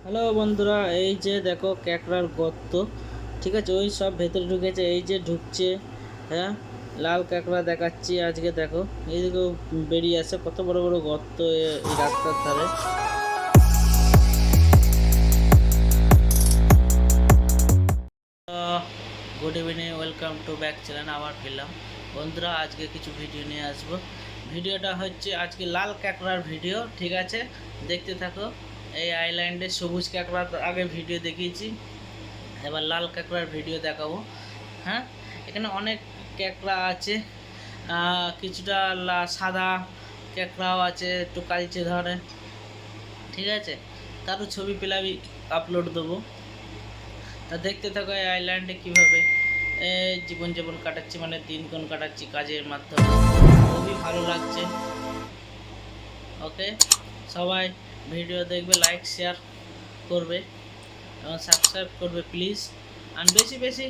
Hello বন্ধুরা, এই যে দেখো ক্যাকড়ার গর্ত। ঠিক আছে, ওই সব ভেতরে ঢুকেছে, এই যে ঢুকছে। হ্যাঁ, লাল ক্যাকড়া দেখাচ্ছি আজকে। দেখো এইদিকেও বেরিয়ে আসে, কত বড় বড় গর্ত এই রাস্তার ধারে। Good evening, welcome to back channel. আবার ফিরলাম বন্ধুরা, আজকে কিছু ভিডিও নিয়ে আসবো। ভিডিওটা হচ্ছে আজকে লাল ক্যাকড়ার ভিডিও। ঠিক আছে, দেখতে থাকো। এই আইল্যান্ডে সবুজ ক্যাকড়ার আগে ভিডিও দেখিয়েছি, এবার লাল কাঁকড়ার ভিডিও দেখাবো। হ্যাঁ, এখানে অনেক ক্যাকড়া আছে, কিছুটা সাদা ক্যাকড়াও আছে, একটু কালচে ধরে। ঠিক আছে, তারও ছবি পেলে আমি আপলোড দেবো। তা দেখতে থাকো এই আইল্যান্ডে কীভাবে জীবনযাপন কাটাচ্ছি, মানে দিনক্ষণ কাটাচ্ছি কাজের মাধ্যমে। খুবই ভালো লাগছে। ওকে, সবাই ভিডিও দেখবে, লাইক শেয়ার করবে এবং সাবস্ক্রাইব করবে প্লিজ। আর বেশি বেশি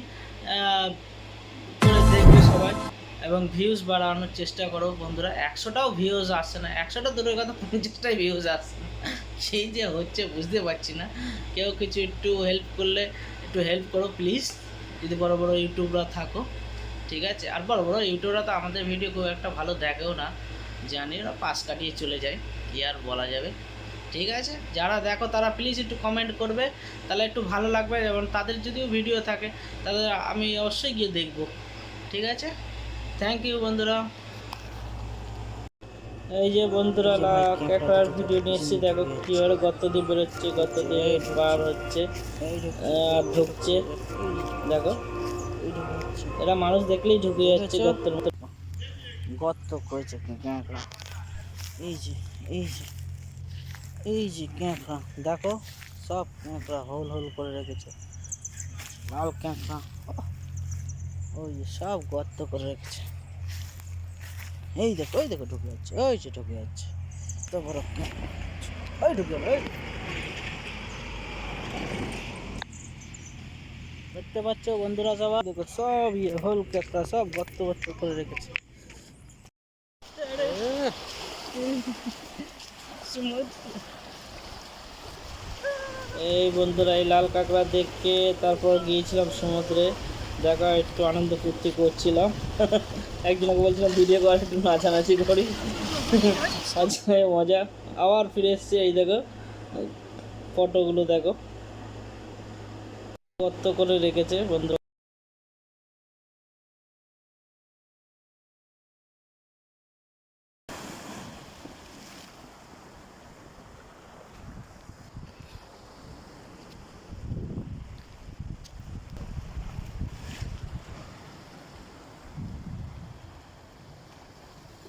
করে দেখবে সবাই, এবং ভিউজ বাড়ানোর চেষ্টা করো বন্ধুরা। 100টাও ভিউজ আসছে না, 100টা দূরের কথা, 50টাই ভিউজ আসছে না। সেই যে হচ্ছে বুঝতে পারছি না। কেউ কিছু একটু হেল্প করলে একটু হেল্প করো প্লিজ, যদি বড় বড় ইউটিউবরা থাকো। ঠিক আছে, আর বড় বড় ইউটিউবরা তো আমাদের ভিডিও খুব একটা ভালো দেখেও না, জানি ওরা পাশ কাটিয়ে চলে যায়, কি আর বলা যাবে। ঠিক আছে, যারা দেখো তারা প্লিজ একটু কমেন্ট করবে, তাহলে একটু ভালো লাগবে, এবং তাদের যদিও ভিডিও থাকে তাহলে আমি অবশ্যই গিয়ে দেখব। ঠিক আছে, থ্যাংক ইউ বন্ধুরা। এই যে বন্ধুরা, ক্যাকড়ার ভিডিও নিয়ে এসেছি। দেখো কীভাবে গর্ত দিয়ে বেরোচ্ছে, গর্ত দিয়ে পার হচ্ছে আর ঢুকছে। দেখো, এরা মানুষ দেখলেই ঢুকে যাচ্ছে গর্তের মতো। গর্ত করেছে ক্যাঁকড়া। এই যে এই যে এই যে ক্যাঁকড়া, দেখো সব ক্যাঁকড়া হোল হোল করে রেখেছে। লাল ক্যাঁকড়া, ওই যে সব গর্ত করে রেখেছে। এই দেখো, ওই দেখো ঢুকে যাচ্ছে, ওই যে ঢুকে যাচ্ছে। তো বড় ক্যাঁকড়া, ওই ঢুকে গেল। দেখতে পাচ্ছ বন্ধুরা সবাই, দেখো সব হোল ক্যাকড়া সব গর্ত গর্ত করে রেখেছে। এই বন্ধুরা, এই লাল কাঁকড়া দেখে তারপর গিয়েছিলাম সমুদ্রে। দেখা একটু আনন্দ ফুর্তি করছিলাম। একজনকে বলছিলাম ভিডিও করে একটু নাচানাচি করি। সাজে মজা। আবার ফিরে এসছে, এই দেখো ফটোগুলো দেখো কত করে রেখেছে বন্ধু।